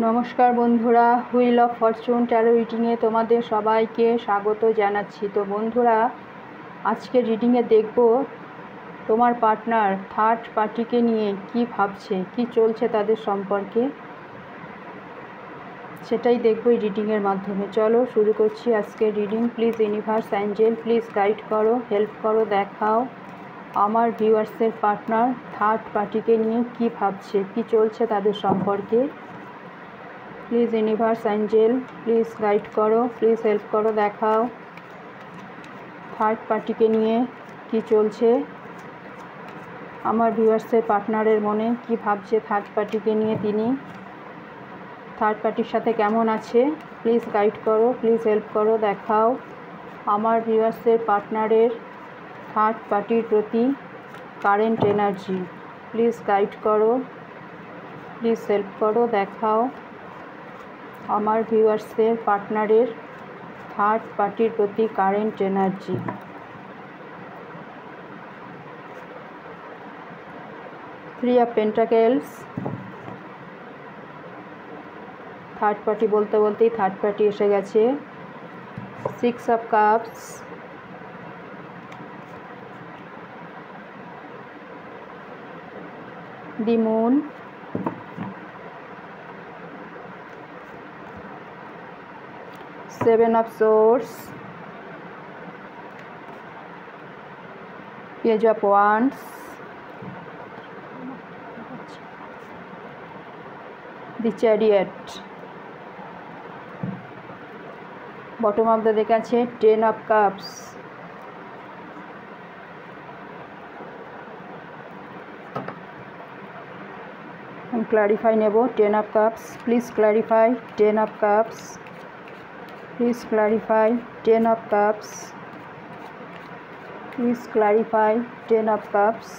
নমস্কার বন্ধুরা, wheel of Fortune taro রিডিংয়ে তোমাদের সবাইকে স্বাগত জানাচ্ছি। তো বন্ধুরা, আজকে রিডিংয়ে দেখব তোমার পার্টনার থার্ড পার্টিকে নিয়ে কি ভাবছে, কি চলছে তাদের সম্পর্কে, সেটাই দেখবো এই রিডিংয়ের মাধ্যমে। চলো শুরু করছি আজকের reading. Please universe, Angel, please guide করো, হেল্প করো, দেখাও আমার ভিউয়ার্সের পার্টনার থার্ড পার্টিকে নিয়ে কি ভাবছে, কি চলছে তাদের সম্পর্কে। Please universe, Angel, please guide করো, প্লিজ হেল্প করো, দেখাও থার্ড পার্টিকে নিয়ে কি চলছে, আমার ভিউয়ার্সের পার্টনারের মনে কি ভাবছে থার্ড পার্টিকে নিয়ে, তিনি থার্ড পার্টির সাথে কেমন আছে। প্লিজ গাইড করো, প্লিজ হেল্প করো, দেখাও আমার ভিউয়ার্সের পার্টনারের থার্ড পার্টির প্রতি কারেন্ট এনার্জি। প্লিজ গাইড করো, প্লিজ হেল্প করো, দেখাও আমার ভিউয়ার্সের পার্টনারের থার্ড পার্টির প্রতি current energy. Three of pentacles, third party বলতে বলতেই থার্ড পার্টি এসে গেছে। Six of cups, the moon, seven of swords, page of wands, the chariot, bottom of the দেখ আছে টেন অফ কাপস, আমি ক্লারিফাই নেব। Ten of cups, please clarify ten of cups, please clarify ten of cups, please clarify ten of cups.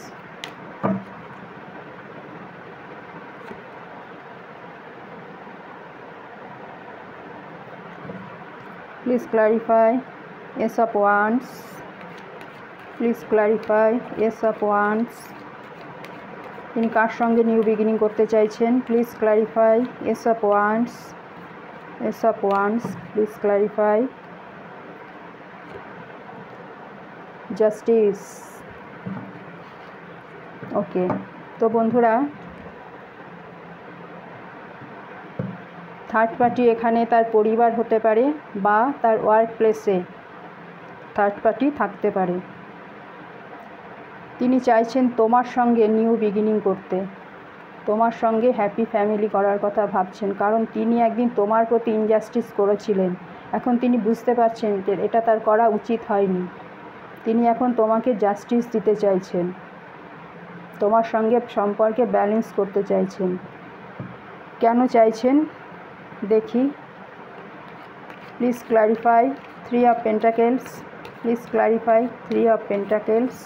Please clarify ace of wands, please clarify ace of wands. তিনি কার সঙ্গে new beginning করতে চাইছেন? Please clarify ace of wands, ace of wands, please clarify. Justice. Okay, তো বন্ধুরা, third party এখানে তার পরিবার হতে পারে বা তার ওয়ার্ক প্লেসে থার্ড পার্টি থাকতে পারে। তিনি চাইছেন তোমার সঙ্গে নিউ বিগিনিং করতে, তোমার সঙ্গে হ্যাপি ফ্যামিলি করার কথা ভাবছেন, কারণ তিনি একদিন তোমার প্রতি ইনজাস্টিস করেছিলেন। এখন তিনি বুঝতে পারছেন যে এটা তার করা উচিত হয়নি। তিনি এখন তোমাকে জাস্টিস দিতে চাইছেন, তোমার সঙ্গে সম্পর্কে ব্যালেন্স করতে চাইছেন। কেন চাইছেন দেখি। Please clarify three of pentacles, please clarify three of pentacles,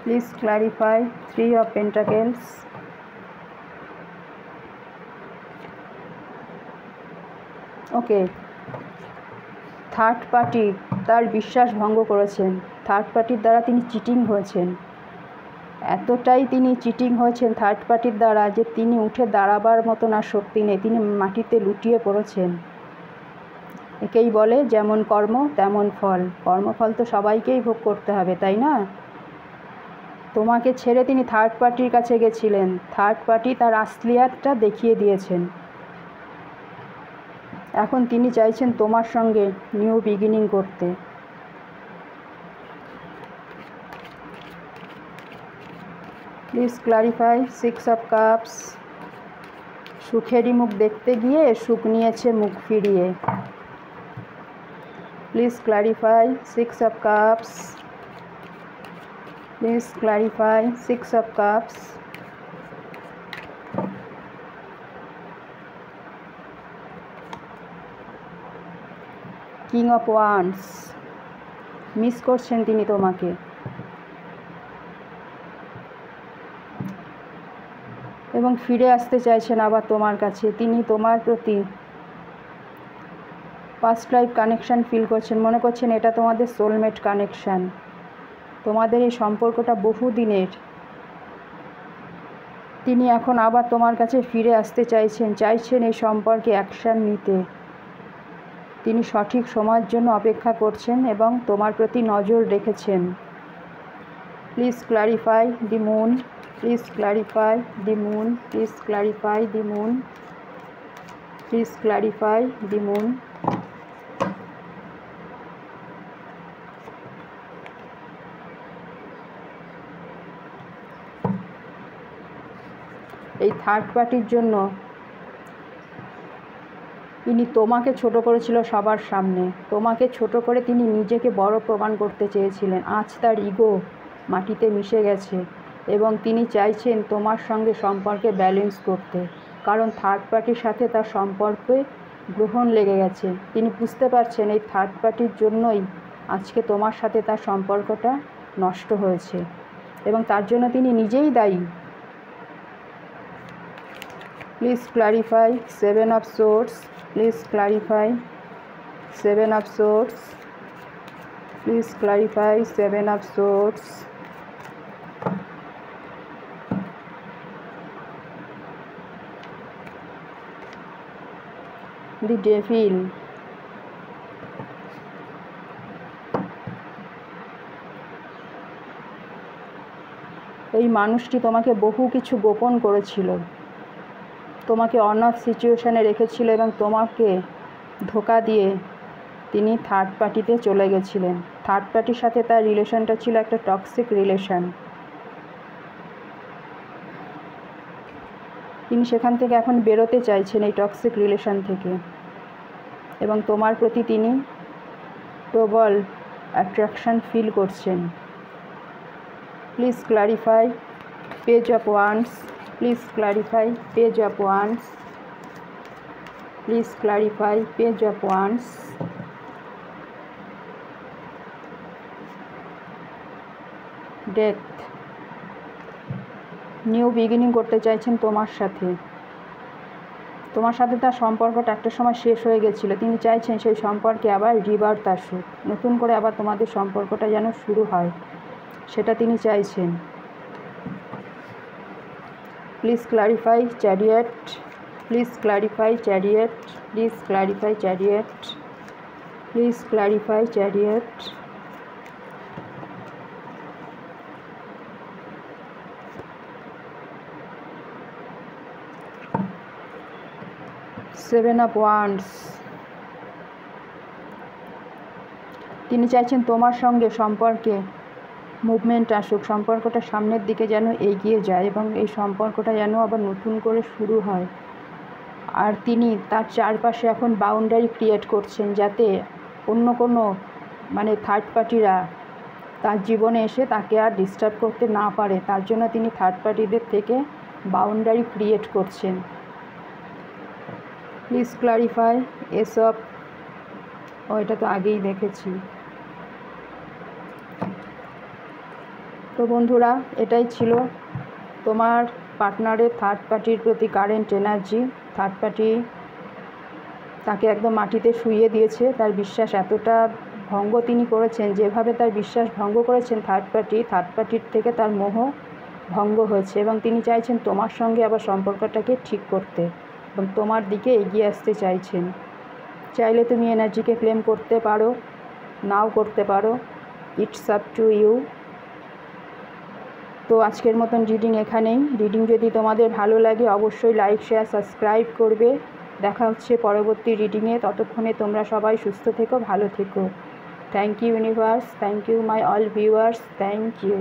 please clarify three of pentacles. Okay, third party তার বিশ্বাস ভঙ্গ করেছেন, থার্ড পার্টির দ্বারা তিনি চিটিং হয়েছেন। এতটাই তিনি চিটিং হয়েছেন থার্ড পার্টির দ্বারা যে তিনি উঠে দাঁড়াবার মতন আর শক্তি নেই, তিনি মাটিতে লুটিয়ে পড়েছেন। একেই বলে যেমন কর্ম তেমন ফল, কর্মফল তো সবাইকেই ভোগ করতে হবে, তাই না? তোমাকে ছেড়ে তিনি থার্ড পার্টির কাছে গেছিলেন, থার্ড পার্টি তার আসলিয়াতটা দেখিয়ে দিয়েছেন। এখন তিনি চাইছেন তোমার সঙ্গে নিউ বিগিনিং করতে। Please clarify six of cups, সুখেরই মুখ দেখতে গিয়ে সুখ নিয়েছে মুখ ফিরিয়ে। Please clarify six of cups, please clarify six of cups. King of wands, miss করছেন তিনি তোমাকে, এবং ফিরে আসতে চাইছেন আবার তোমার কাছে। তিনি তোমার প্রতি পাস্ট লাইফ কানেকশান ফিল করছেন, মনে করছেন এটা তোমাদের সোলমেট কানেকশান, তোমাদের এই সম্পর্কটা বহুদিনের। তিনি এখন আবার তোমার কাছে ফিরে আসতে চাইছেন এই সম্পর্কে অ্যাকশান নিতে। তিনি সঠিক সময়ের জন্য অপেক্ষা করছেন এবং তোমার প্রতি নজর রেখেছেন। Please clarify the moon, please clarify the moon, please clarify the moon, please clarify the moon. এই থার্ড পার্টির জন্য তিনি তোমাকে ছোট করেছিল সবার সামনে। তোমাকে ছোট করে তিনি নিজেকে বড় প্রমাণ করতে চেয়েছিলেন। আজ তার ইগো মাটিতে মিশে গেছে এবং তিনি চাইছেন তোমার সঙ্গে সম্পর্কে ব্যালেন্স করতে, কারণ থার্ড পার্টির সাথে তার সম্পর্কে গ্রহণ লেগে গেছে। তিনি বুঝতে পারছেন এই থার্ড পার্টির জন্যই আজকে তোমার সাথে তার সম্পর্কটা নষ্ট হয়েছে এবং তার জন্য তিনি নিজেই দায়ী। Please clarify seven of swords, please clarify seven of swords, please clarify seven of swords. The devil, এই মানুষটি তোমাকে বহু কিছু গোপন করেছিল, তোমাকে অনাফ সিচুয়েশানে রেখেছিল এবং তোমাকে ধোঁকা দিয়ে তিনি থার্ড পার্টিতে চলে গেছিলেন। থার্ড পার্টির সাথে তার রিলেশনটা ছিল একটা টক্সিক রিলেশন। তিনি সেখান থেকে এখন বেরোতে চাইছেন, এই টক্সিক রিলেশন থেকে, এবং তোমার প্রতি তিনি প্রবল অ্যাট্রাকশন ফিল করছেন। Please clarify page of wands, please clarify page of wands, please clarify page of wands. Death, new beginning করতে চাইছেন তোমার সাথে। তোমার সাথে তার সম্পর্কটা একটা সময় শেষ হয়ে গেছিলো। তিনি চাইছেন সেই সম্পর্কে আবার রিবার্থ আসুক, নতুন করে আবার তোমাদের সম্পর্কটা যেন শুরু হয়, সেটা তিনি চাইছেন। Please clarify chariot, please clarify chariot, please clarify chariot, please clarify chariot. Seven of wands, তিনি চাইছেন তোমার সঙ্গে সম্পর্কে মুভমেন্ট আসুক, সম্পর্কটা সামনের দিকে যেন এগিয়ে যায় এবং এই সম্পর্কটা যেন আবার নতুন করে শুরু হয়। আর তিনি তার চারপাশে এখন বাউন্ডারি ক্রিয়েট করছেন, যাতে অন্য কোনো থার্ড পার্টিরা তার জীবনে এসে তাকে আর ডিস্টার্ব করতে না পারে। তার জন্য তিনি থার্ড পার্টিদের থেকে বাউন্ডারি ক্রিয়েট করছেন। প্লিজ ক্লারিফাই এসব, এটা তো আগেই দেখেছি। তো বন্ধুরা, এটাই ছিল তোমার পার্টনারের থার্ড পার্টির প্রতি কারেন্ট এনার্জি। থার্ড পার্টি তাকে একদম মাটিতে শুইয়ে দিয়েছে। তার বিশ্বাস এতটা ভঙ্গ তিনি করেছেন, যেভাবে তার বিশ্বাস ভঙ্গ করেছেন থার্ড পার্টির থেকে তার মোহ ভঙ্গ হয়েছে এবং তিনি চাইছেন তোমার সঙ্গে আবার সম্পর্কটাকে ঠিক করতে এবং তোমার দিকে এগিয়ে আসতে চাইছেন। চাইলে তুমি এনার্জিকে ক্লেম করতে পারো, নাও করতে পারো, ইটস আপ টু ইউ। তো আজকের মতন রিডিং এখানেই। রিডিং যদি তোমাদের ভালো লাগে অবশ্যই লাইক, শেয়ার, সাবস্ক্রাইব করবে। দেখা হচ্ছে পরবর্তী রিডিংয়ে। ততক্ষণে তোমরা সবাই সুস্থ থেকো, ভালো থেকো। Thank you universe, thank you my all viewers, thank you.